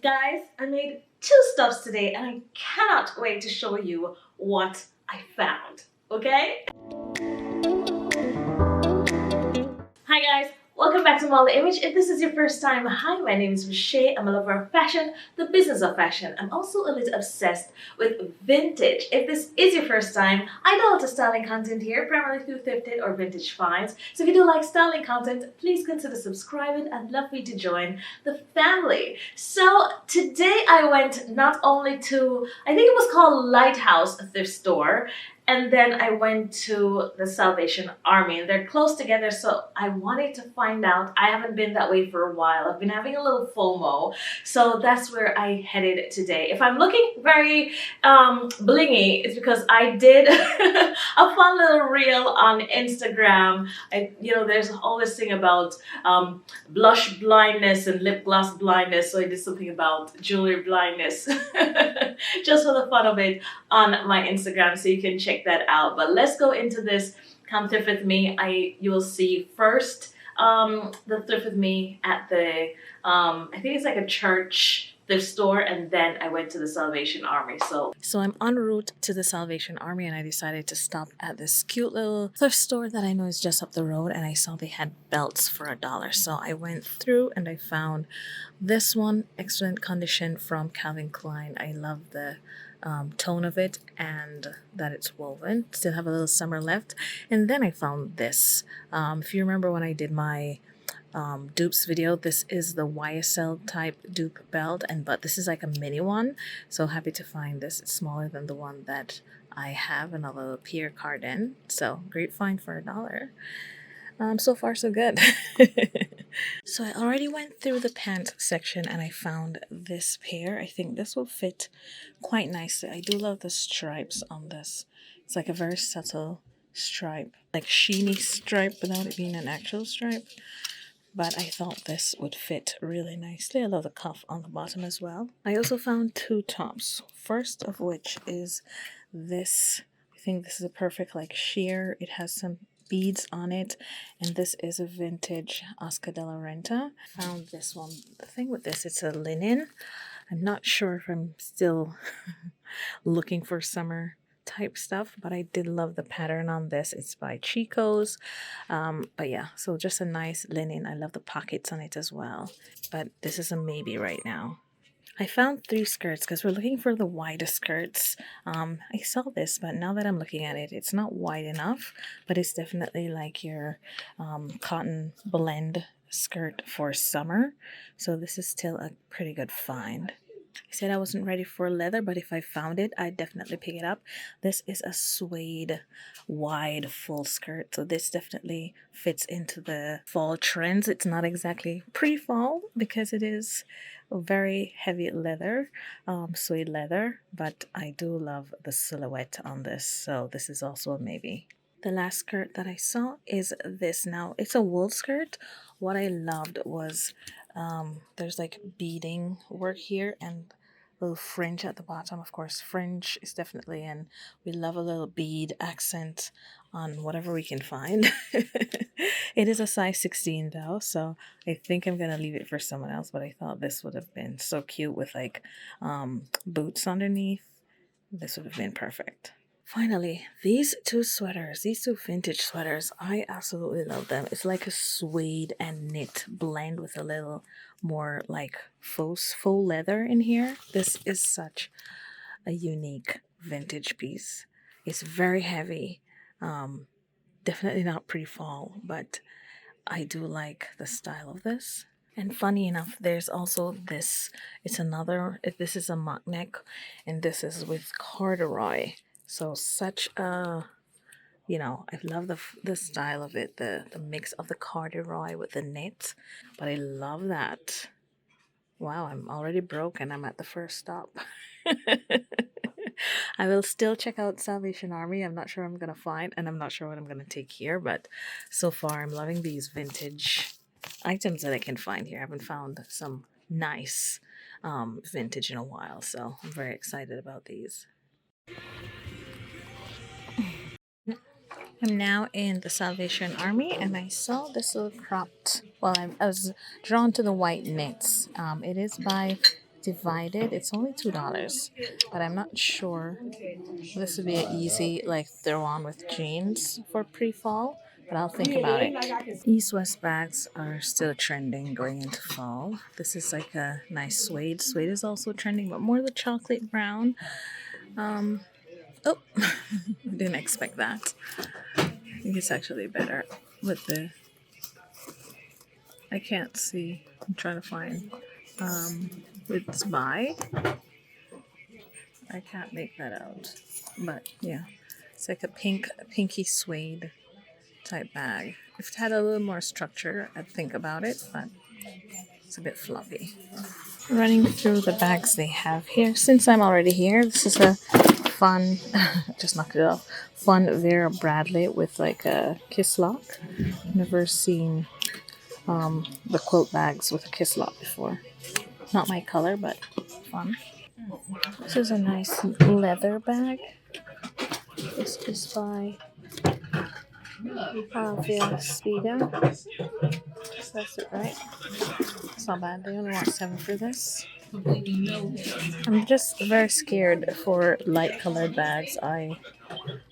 Guys, I made 2 stuffs today and I cannot wait to show you what I found. Okay? Hi guys, welcome back to Molly Image. If this is your first time, hi, my name is Michelle. I'm a lover of fashion, the business of fashion. I'm also a little obsessed with vintage. If this is your first time, I do a lot of styling content here, primarily through Thrifted or vintage finds. So if you do like styling content, please consider subscribing. I'd love for you to join the family. So today I went not only to, I think it was called Lighthouse Thrift Store, and then I went to the Salvation Army, and they're close together, so I wanted to find out. I haven't been that way for a while. I've been having a little FOMO, so that's where I headed today. If I'm looking very blingy, it's because I did a fun little reel on Instagram. There's all this thing about blush blindness and lip gloss blindness, so I did something about jewelry blindness just for the fun of it on my Instagram, so you can check that out. But let's go into this. Come thrift with me. You will see first the thrift with me at the I think it's like a church thrift store, and then I went to the Salvation Army. So I'm en route to the Salvation Army, and I decided to stop at this cute little thrift store that I know is just up the road, and I saw they had belts for $1. So I went through and I found this one, excellent condition, from Calvin Klein. I love the tone of it and that it's woven. Still have a little summer left. And then I found this. If you remember when I did my dupes video, this is the YSL type dupe belt, but this is like a mini one. So happy to find this. It's smaller than the one that I have, and a little Pierre Cardin. So great find for $1. So far so good. So I already went through the pant section and I found this pair. I think this will fit quite nicely. I do love the stripes on this. It's like a very subtle stripe, like sheeny stripe without it being an actual stripe. But I thought this would fit really nicely. I love the cuff on the bottom as well. I also found 2 tops. First of which is this. I think this is a perfect like sheer. It has some beads on it, and this is a vintage Oscar de la Renta. Found this one. The thing with this, it's a linen. I'm not sure if I'm still looking for summer type stuff, but I did love the pattern on this. It's by Chico's, but yeah, so just a nice linen. I love the pockets on it as well, but this is a maybe right now. I found 3 skirts because we're looking for the widest skirts. I saw this, but now that I'm looking at it, it's not wide enough, but it's definitely like your cotton blend skirt for summer. So this is still a pretty good find. I said I wasn't ready for leather, but if I found it, I'd definitely pick it up. This is a suede wide full skirt, so this definitely fits into the fall trends. It's not exactly pre-fall because it is very heavy leather, suede leather, but I do love the silhouette on this, so this is also a maybe. The last skirt that I saw is this. Now, it's a wool skirt. What I loved was there's like beading work here and little fringe at the bottom. Of course, fringe is definitely in. We love a little bead accent on whatever we can find. It is a size 16 though, so I think I'm gonna leave it for someone else, but I thought this would have been so cute with like boots underneath. This would have been perfect. Finally, these 2 sweaters, these 2 vintage sweaters, I absolutely love them. It's like a suede and knit blend with a little more like faux leather in here. This is such a unique vintage piece. It's very heavy. Definitely not pre-fall, but I do like the style of this. And funny enough, there's also this. This is a mock neck, and this is with corduroy. So such a, I love the style of it, the mix of the corduroy with the knit. But I love that. Wow, I'm already broke and I'm at the first stop. I will still check out Salvation Army. I'm not sure I'm going to find, and I'm not sure what I'm going to take here. But so far, I'm loving these vintage items that I can find here. I haven't found some nice vintage in a while, so I'm very excited about these. I'm now in the Salvation Army, and I saw this little cropped. Well, I was drawn to the white knits. It is by divided. It's only $2, but I'm not sure. This would be an easy like throw on with jeans for pre-fall, but I'll think about it. East-west bags are still trending going into fall. This is like a nice suede. Suede is also trending, but more the chocolate brown. Oh, didn't expect that. I think it's actually better with the. I can't see. I'm trying to find. It's by. I can't make that out, but yeah, it's like a pinky suede type bag. If it had a little more structure, I'd think about it, but it's a bit fluffy. Running through the bags they have here. Since I'm already here, this is a fun, just knocked it off, fun Vera Bradley with like a kiss lock. Never seen the quilt bags with a kiss lock before. Not my color, but fun. This is a nice leather bag. This is by Via Speedo. That's it, right? It's not bad. They only want $7 for this. I'm just very scared for light colored bags. I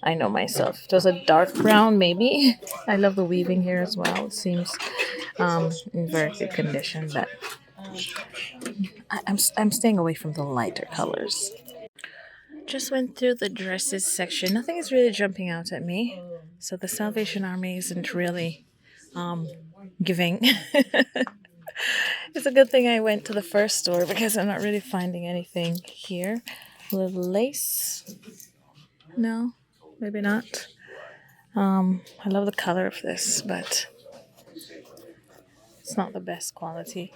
know myself. If it was a dark brown, maybe. I love the weaving here as well. It seems in very good condition, but I'm staying away from the lighter colors. Just went through the dresses section. Nothing is really jumping out at me. So the Salvation Army isn't really giving. It's a good thing I went to the first store because I'm not really finding anything here. A little lace. No, maybe not. I love the color of this, but it's not the best quality.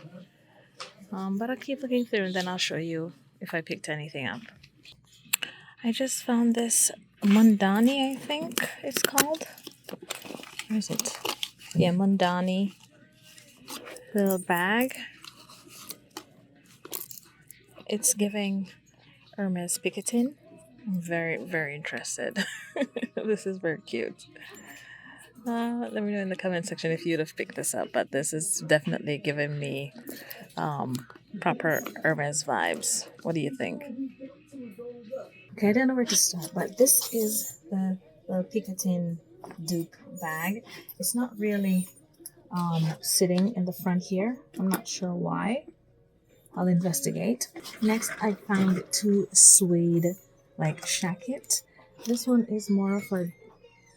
But I'll keep looking through and then I'll show you if I picked anything up. I just found this Mundani, I think it's called. Where is it? Yeah, Mundani little bag. It's giving Hermes Picotin. I'm very, very interested. This is very cute. Let me know in the comment section if you'd have picked this up, but this is definitely giving me proper Hermes vibes. What do you think? Okay, I don't know where to start, but this is the Picotin dupe bag. It's not really sitting in the front here. I'm not sure why. I'll investigate. Next, I found two suede like shacket. This one is more of a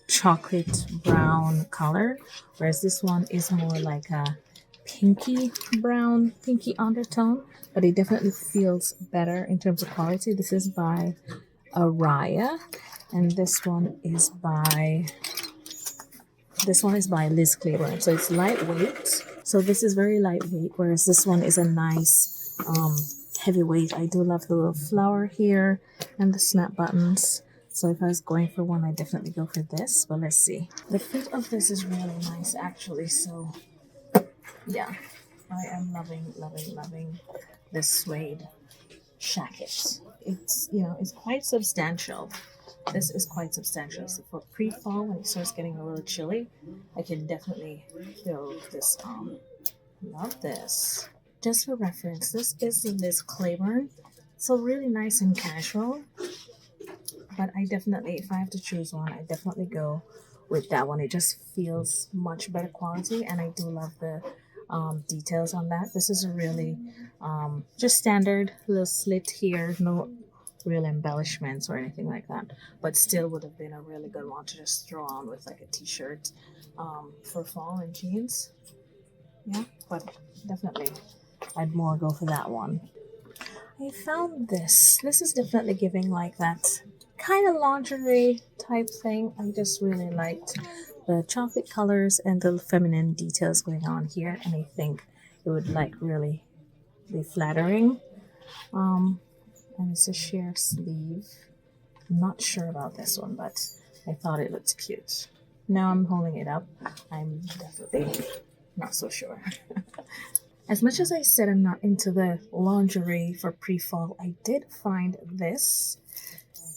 chocolate brown color, whereas this one is more like a pinky brown, pinky undertone, but it definitely feels better in terms of quality. This is by Araya, and this one is by Liz Claiborne. So it's lightweight. So this is very lightweight, whereas this one is a nice heavyweight. I do love the little flower here and the snap buttons. So if I was going for one, I'd definitely go for this. But let's see. The fit of this is really nice, actually. So yeah, I am loving this suede shacket. It's it's quite substantial. This is quite substantial. So for pre-fall, when it starts getting a little chilly, I can definitely throw this on. Love this. Just for reference, this is the Liz Claiborne. So really nice and casual. But I definitely, if I have to choose one, I definitely go with that one. It just feels much better quality, and I do love the details on that. This is a really just standard little slit here, no real embellishments or anything like that, but still would have been a really good one to just throw on with like a t-shirt for fall and jeans. Yeah, but definitely I'd more go for that one. I found this. This is definitely giving like that kind of lingerie type thing. I just really liked the chocolate colors and the feminine details going on here, and I think it would like really be flattering. And it's a sheer sleeve. I'm not sure about this one, but I thought it looked cute. Now I'm holding it up. I'm definitely not so sure. As much as I said I'm not into the lingerie for pre-fall, I did find this.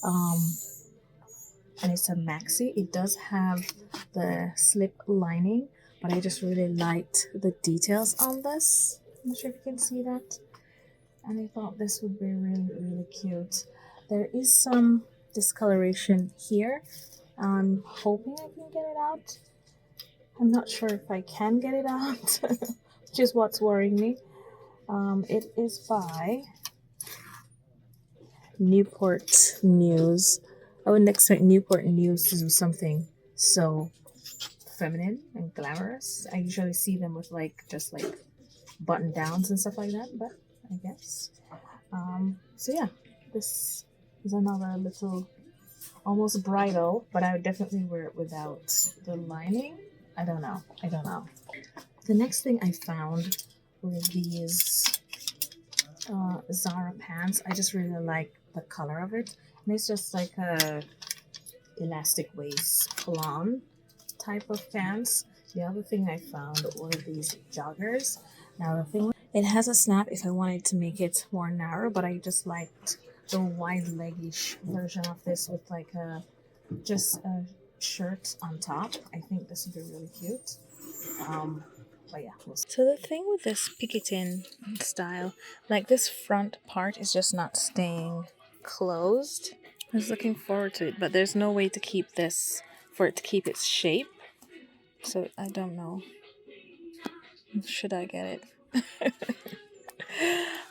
And it's a maxi. It does have the slip lining, but I just really liked the details on this. I'm not sure if you can see that. and I thought this would be really, really cute. There is some discoloration here. I'm hoping I can get it out. I'm not sure if I can get it out, which is what's worrying me. It is by Newport News. I wouldn't expect Newport News to do something so feminine and glamorous. I usually see them with just like button downs and stuff like that, but I guess. So yeah, this is another little almost bridal, but I would definitely wear it without the lining. I don't know. The next thing I found were these Zara pants. I just really like the color of it, and it's just like a elastic waist pull-on type of pants. The other thing I found were these joggers. Now the thing, it has a snap if I wanted to make it more narrow, but I just liked the wide leggish version of this with like just a shirt on top. I think this would be really cute. But yeah. So the thing with this picketing style, like this front part is just not staying closed. I was looking forward to it, but there's no way to keep this for it to keep its shape. So I don't know. Should I get it?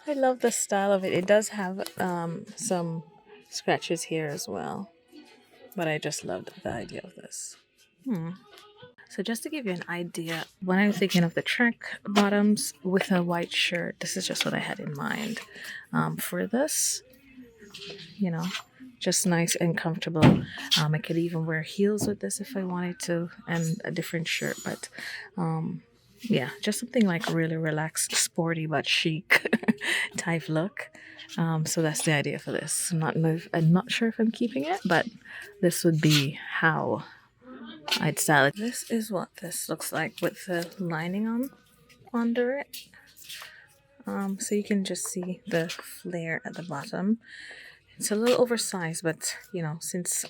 I love the style of it. It does have some scratches here as well, but I just loved the idea of this. So just to give you an idea, when I'm thinking of the track bottoms with a white shirt, this is just what I had in mind for this. You know, just nice and comfortable. I could even wear heels with this if I wanted to, and a different shirt, but yeah, just something like really relaxed, sporty but chic type look. So that's the idea for this. I'm not sure if I'm keeping it, but this would be how I'd style it. This is what this looks like with the lining on under it. So you can just see the flare at the bottom. It's a little oversized, but since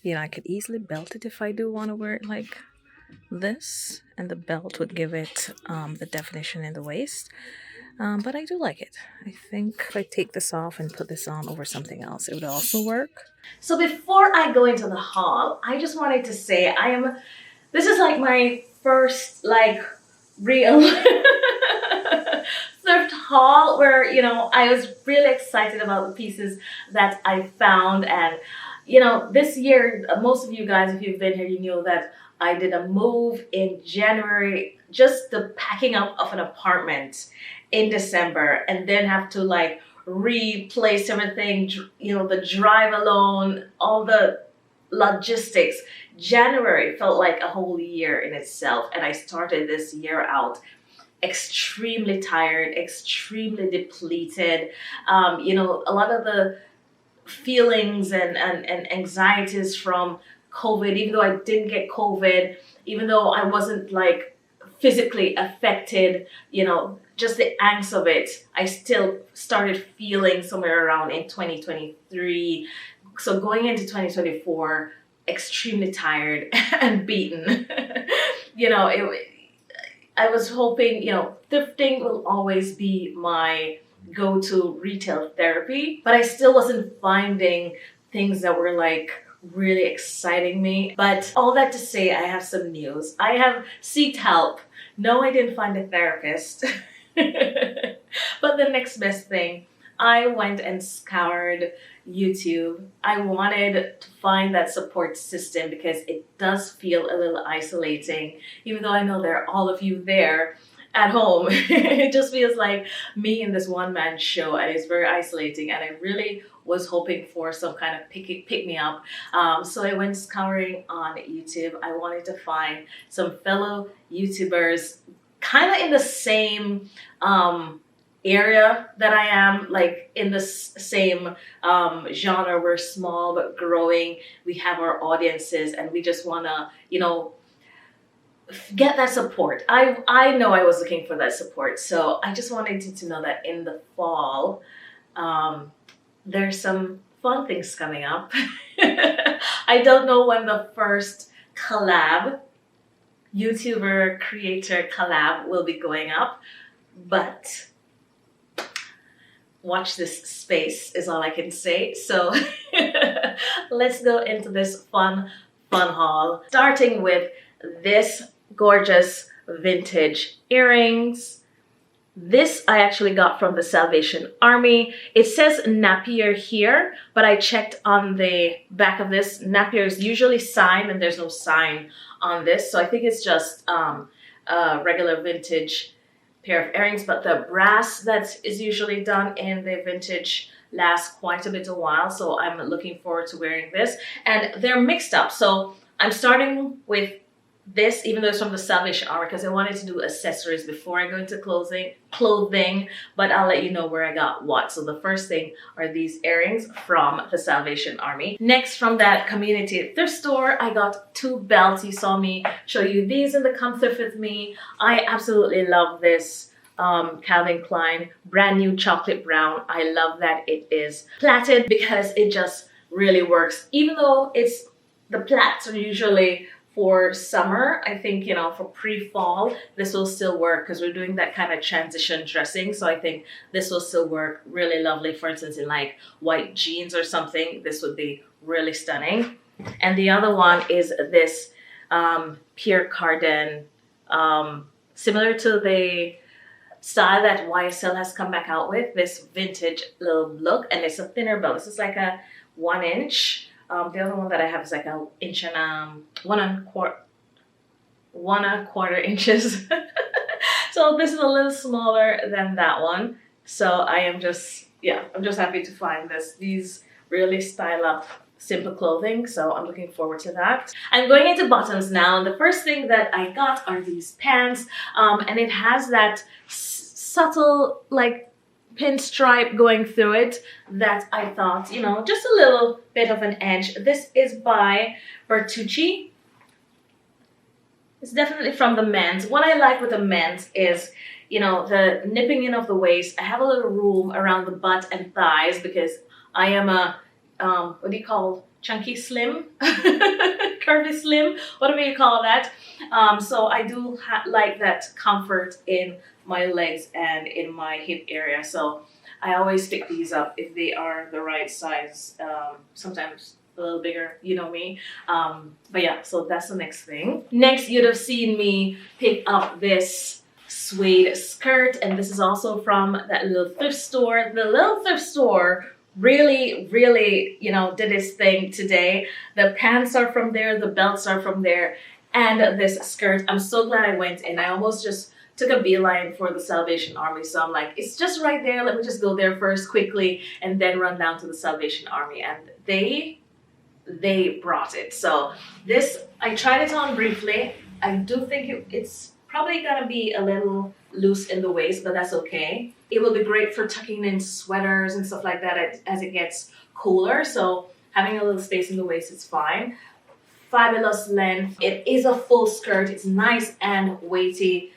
I could easily belt it if I do want to wear it like this, and the belt would give it the definition in the waist. But I do like it. I think if I take this off and put this on over something else, it would also work. So before I go into the haul, I just wanted to say this is like my first real thrift haul where, I was really excited about the pieces that I found. And, this year, most of you guys, if you've been here, you know that I did a move in January, just the packing up of an apartment in December, and then have to replace everything, the drive alone, all the logistics. January felt like a whole year in itself, and I started this year out extremely tired, extremely depleted. A lot of the feelings and anxieties from COVID, even though I didn't get COVID, even though I wasn't physically affected, just the angst of it, I still started feeling somewhere around in 2023. So going into 2024, extremely tired and beaten. I was hoping, thrifting will always be my go-to retail therapy, but I still wasn't finding things that were really exciting me. But all that to say, I have some news. I have sought help. No, I didn't find a therapist. But the next best thing, I went and scoured YouTube. I wanted to find that support system because it does feel a little isolating, even though I know there are all of you there at home. It just feels like me in this one-man show, and it's very isolating, and I really was hoping for some kind of pick me up. So I went scouring on YouTube. I wanted to find some fellow YouTubers kind of in the same area that I am, in the same genre. We're small but growing. We have our audiences, and we just want to, get that support. I know I was looking for that support, so I just wanted you to know that in the fall, there's some fun things coming up. I don't know when the first YouTuber creator collab will be going up, but watch this space is all I can say. So let's go into this fun haul, starting with this gorgeous vintage earrings. This I actually got from the Salvation Army. It says Napier here, but I checked on the back of this. Napier is usually signed and there's no sign on this. So I think it's just a regular vintage pair of earrings, but the brass that is usually done in the vintage lasts quite a bit of while. So I'm looking forward to wearing this. And they're mixed up. So I'm starting with this, even though it's from the Salvation Army, because I wanted to do accessories before I go into clothing, but I'll let you know where I got what. So the first thing are these earrings from the Salvation Army. Next, from that community thrift store, I got 2 belts. You saw me show you these in the Come Thrift With Me. I absolutely love this Calvin Klein brand new chocolate brown. I love that it is plaited because it just really works. Even though it's the plaits are usually for summer, I think, you know, for pre-fall, this will still work because we're doing that kind of transition dressing. So I think this will still work really lovely. For instance, in like white jeans or something, this would be really stunning. And the other one is this Pierre Cardin, similar to the style that YSL has come back out with, this vintage little look. And it's a thinner belt. This is like a 1 inch. The other one that I have is like an inch and 1 1/4 inches. So this is a little smaller than that one. So I am just, yeah, I'm just happy to find these really style up simple clothing. So I'm looking forward to that. I'm going into bottoms now. And the first thing that I got are these pants. And it has that subtle like pinstripe going through it that I thought, you know, just a little bit of an edge. This is by Bertucci. It's definitely from the men's. What I like with the men's is, you know, the nipping in of the waist. I have a little room around the butt and thighs because I am a, what do you call, chunky slim? Curvy slim, whatever you call that. So I do like that comfort in my legs and in my hip area. So I always pick these up if they are the right size. Sometimes a little bigger, you know me. But yeah, so that's the next thing. Next, you'd have seen me pick up this suede skirt, and this is also from that little thrift store. The little thrift store really, you know, did its thing today. The pants are from there, the belts are from there, and this skirt. I'm so glad I went in. I almost just took a beeline for the Salvation Army. So I'm like, it's just right there. Let me just go there first quickly and then run down to the Salvation Army. And they brought it. So this, I tried it on briefly. I do think it's probably gonna be a little loose in the waist, but that's okay. It will be great for tucking in sweaters and stuff like that as it gets cooler. So having a little space in the waist is fine. Fabulous length. It is a full skirt. It's nice and weighty.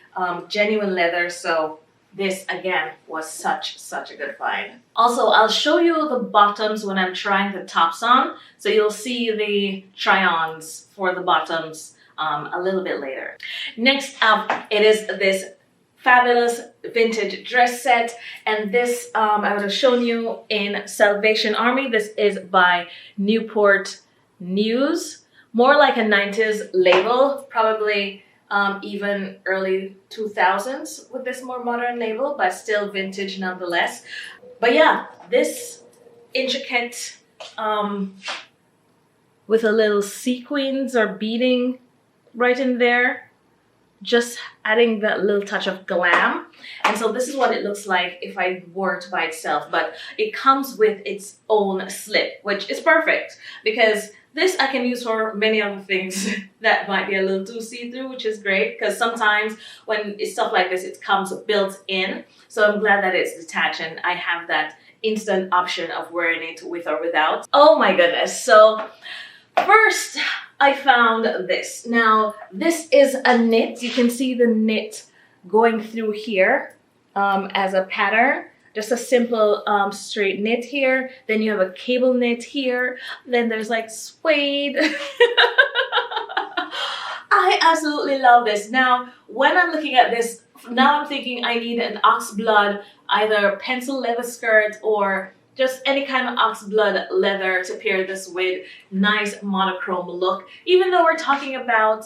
Genuine leather. So this again was such a good find. Also, I'll show you the bottoms when I'm trying the tops on. So you'll see the try-ons for the bottoms a little bit later. Next up, it is this fabulous vintage dress set, and this I would have shown you in Salvation Army. This is by Newport News, more like a 90s label, probably even early 2000s with this more modern label, but still vintage nonetheless. But yeah, this intricate with a little sequins or beading right in there, just adding that little touch of glam. And so this is what it looks like if I wore it by itself, but it comes with its own slip, which is perfect because this I can use for many other things that might be a little too see-through, which is great because sometimes when it's stuff like this, it comes built in. So I'm glad that it's detached and I have that instant option of wearing it with or without. Oh my goodness. So first I found this. Now this is a knit. You can see the knit going through here as a pattern. Just a simple straight knit here. Then you have a cable knit here. Then there's like suede. I absolutely love this. Now, when I'm looking at this now I'm thinking I need an oxblood, either pencil leather skirt or just any kind of oxblood leather to pair this with. Nice monochrome look. Even though we're talking about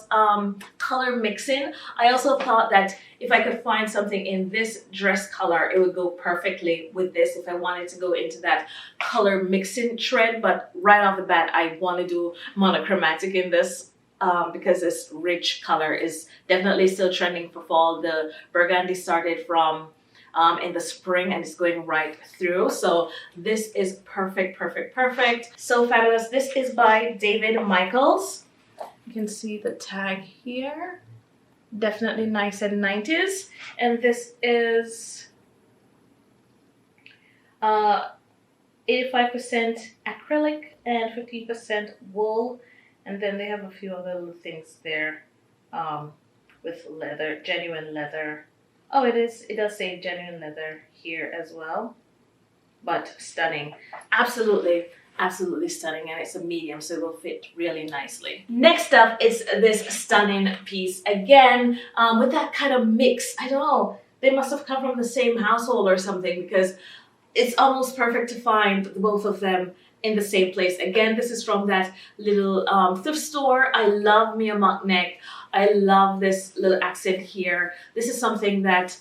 color mixing, I also thought that if I could find something in this dress color, it would go perfectly with this if I wanted to go into that color mixing trend. But right off the bat, I want to do monochromatic in this because this rich color is definitely still trending for fall. The burgundy started from in the spring and it's going right through. So this is perfect, perfect, perfect. So fabulous. This is by David Michaels. You can see the tag here. Definitely nice and 90s. And this is 85% acrylic and 50% wool. And then they have a few other little things there with leather, genuine leather. Oh, it does say genuine leather here as well. But stunning. Absolutely, absolutely stunning. And it's a medium, so it will fit really nicely. Next up is this stunning piece. Again, with that kind of mix. I don't know. They must have come from the same household or something because it's almost perfect to find both of them in the same place. Again, this is from that little thrift store. I love me a mock neck. I love this little accent here. This is something that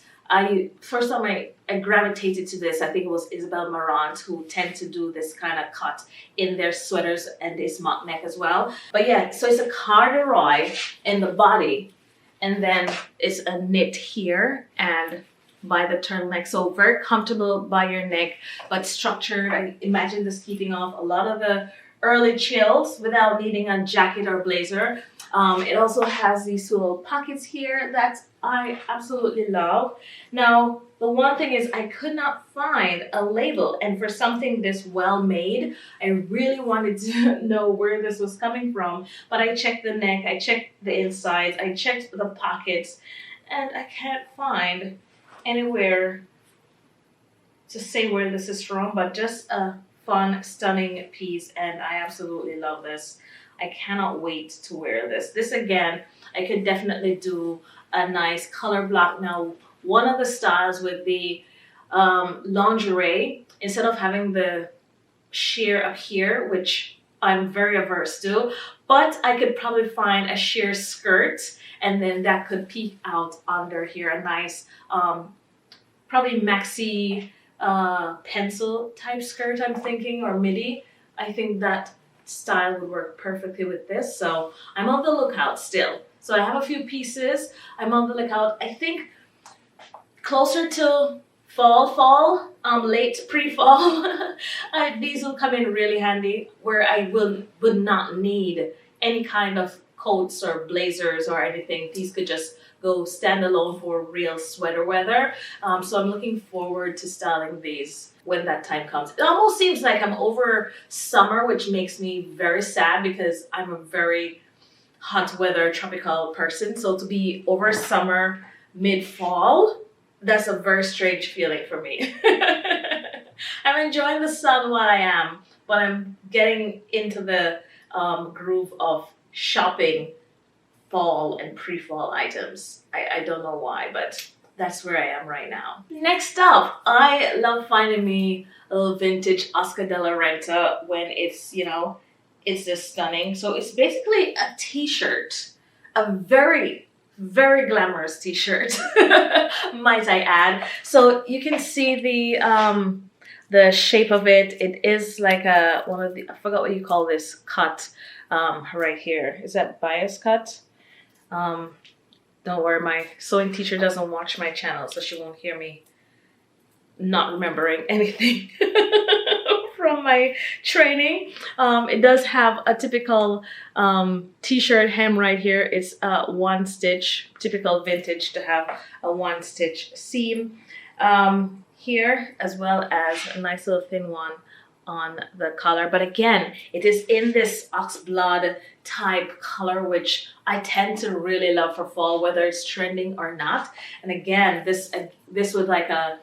first time I gravitated to this, I think it was Isabel Marant who tend to do this kind of cut in their sweaters and this mock neck as well. But yeah, so it's a corduroy in the body and then it's a knit here and by the turtleneck, so very comfortable by your neck, but structured. I imagine this keeping off a lot of the early chills without needing a jacket or blazer. It also has these little pockets here that I absolutely love. Now, the one thing is I could not find a label, and for something this well made, I really wanted to know where this was coming from, but I checked the neck, I checked the insides, I checked the pockets, and I can't find anywhere to say where this is from, but just a fun, stunning piece, and I absolutely love this. I cannot wait to wear this. This again, I could definitely do a nice color block. Now, one of the styles with the lingerie, instead of having the sheer up here, which I'm very averse to, but I could probably find a sheer skirt and then that could peek out under here, a nice probably maxi pencil type skirt I'm thinking, or midi. I think that style would work perfectly with this, so I'm on the lookout still. So I have a few pieces. I'm on the lookout. I think closer to fall, late pre-fall, these will come in really handy where I would not need any kind of coats or blazers or anything. These could just go standalone for real sweater weather. So I'm looking forward to styling these when that time comes. It almost seems like I'm over summer, which makes me very sad because I'm a very hot weather tropical person. So to be over summer, mid-fall, that's a very strange feeling for me. I'm enjoying the sun while I am, but I'm getting into the groove of shopping fall and pre-fall items. I don't know why, but that's where I am right now. Next up, I love finding me a little vintage Oscar de la Renta when it's, you know, it's just stunning. So it's basically a t-shirt, a very, very glamorous t-shirt, might I add. So you can see the shape of it. It is like a one of the, I forgot what you call this cut right here. Is that bias cut? Don't worry, my sewing teacher doesn't watch my channel, so she won't hear me not remembering anything from my training. It does have a typical t-shirt hem right here. It's one stitch, typical vintage to have a one stitch seam here, as well as a nice little thin one on the collar. But again, it is in this oxblood type color, which I tend to really love for fall, whether it's trending or not. And again, this with like a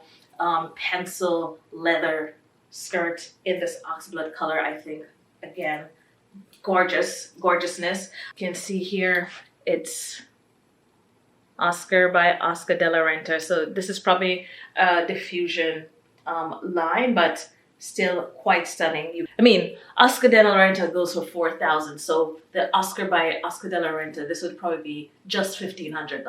pencil leather skirt in this oxblood color, I think, again, gorgeousness. You can see here, it's Oscar by Oscar de la Renta. So this is probably a diffusion line, but still quite stunning. I mean, Oscar de la Renta goes for $4,000. So the Oscar by Oscar de la Renta, this would probably be just $1,500.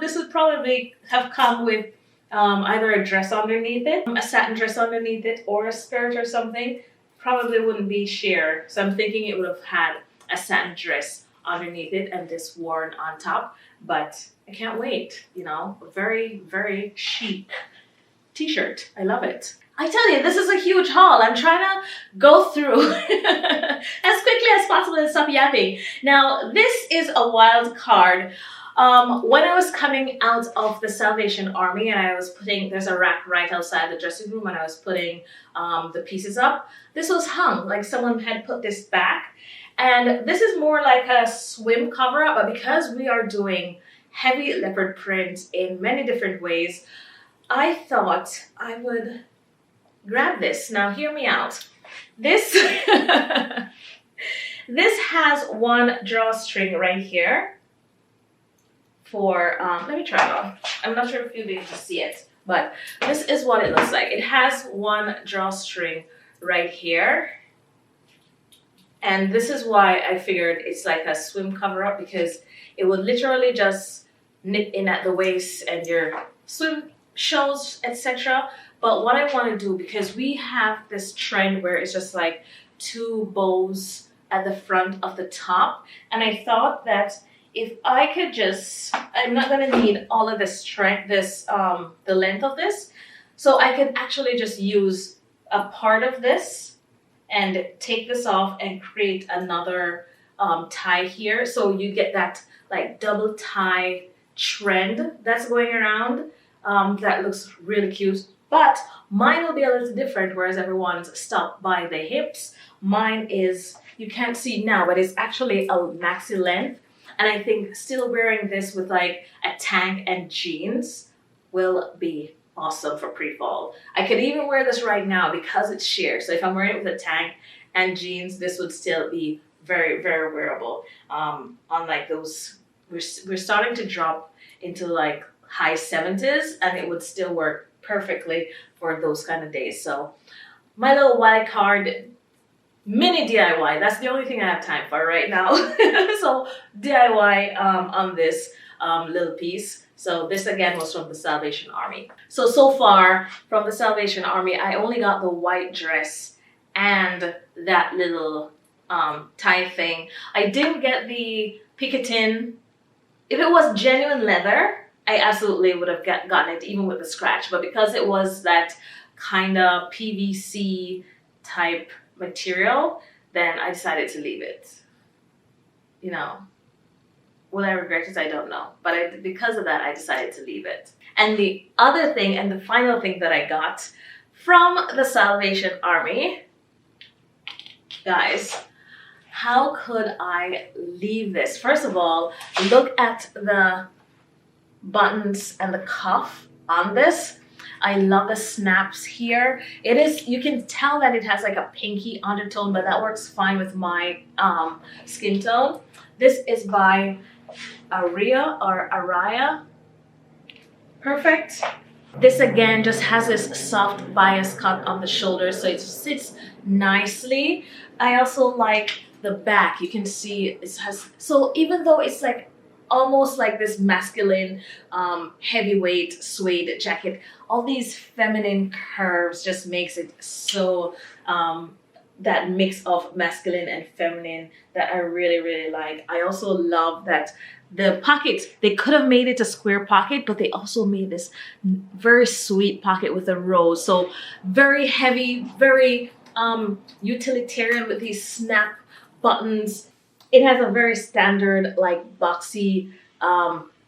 This would probably have come with either a dress underneath it, a satin dress underneath it, or a skirt or something. Probably wouldn't be sheer. So I'm thinking it would have had a satin dress underneath it and this worn on top. But I can't wait, you know, a very, very chic t-shirt. I love it. I tell you, this is a huge haul. I'm trying to go through as quickly as possible and stop yapping. Now, this is a wild card. When I was coming out of the Salvation Army and I was putting, there's a rack right outside the dressing room and I was putting the pieces up, this was hung, like someone had put this back. And this is more like a swim cover up, but because we are doing heavy leopard print in many different ways, I thought I would grab this. Now hear me out. This, this has one drawstring right here for, let me try it on. I'm not sure if you'll be able to see it, but this is what it looks like. It has one drawstring right here. And this is why I figured it's like a swim cover up, because it would literally just knit in at the waist and your swim shows, etc. But what I want to do, because we have this trend where it's just like two bows at the front of the top, and I thought that if I could just, I'm not going to need all of this strength, the length of this, so I could actually just use a part of this and take this off and create another tie here. So you get that like double tie trend that's going around. That looks really cute, but mine will be a little different, whereas everyone's stopped by the hips. Mine is, you can't see now, but it's actually a maxi length. And I think still wearing this with like a tank and jeans will be awesome for pre-fall. I could even wear this right now because it's sheer. So if I'm wearing it with a tank and jeans, this would still be very, very wearable. Unlike those, we're starting to drop into like high 70s, and it would still work perfectly for those kind of days. So my little wild card, mini DIY, that's the only thing I have time for right now. So DIY on this little piece. So this again was from the Salvation Army. So far from the Salvation Army, I only got the white dress and that little tie thing. I didn't get the picotin. If it was genuine leather, I absolutely would have gotten it even with the scratch. But because it was that kind of PVC type material, then I decided to leave it. You know, will I regret it? I don't know. But because of that, I decided to leave it. And the other thing, and the final thing that I got from the Salvation Army, guys, how could I leave this? First of all, look at the buttons and the cuff on this. I love the snaps here. It is, you can tell that it has like a pinky undertone, but that works fine with my skin tone. This is by Araya. Perfect. This again just has this soft bias cut on the shoulder, so it sits nicely. I also like the back. You can see it has, so even though it's like almost like this masculine heavyweight suede jacket, all these feminine curves just makes it so that mix of masculine and feminine that I really, really like. I also love that the pocket, they could have made it a square pocket, but they also made this very sweet pocket with a rose. So very heavy, very utilitarian with these snap buttons. It has a very standard like boxy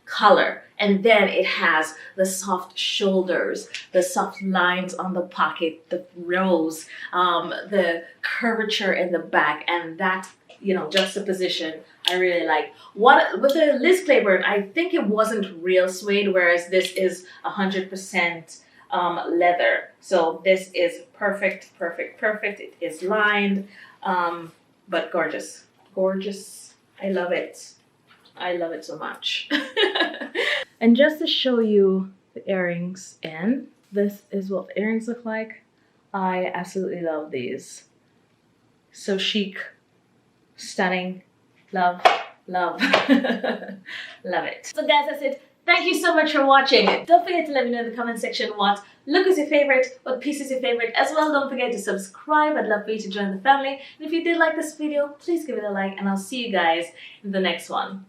color. And then it has the soft shoulders, the soft lines on the pocket, the rose, the curvature in the back, and that, you know, juxtaposition I really like. What with the Liz Claiborne, I think it wasn't real suede, whereas this is 100% leather. So this is perfect, perfect, perfect. It is lined, but gorgeous, gorgeous. I love it. I love it so much. And just to show you the earrings in, this is what the earrings look like. I absolutely love these. So chic, stunning, love, love. Love it. So guys, that's it. Thank you so much for watching. Don't forget to let me know in the comment section what look is your favorite, what piece is your favorite. As well, don't forget to subscribe. I'd love for you to join the family. And if you did like this video, please give it a like, and I'll see you guys in the next one.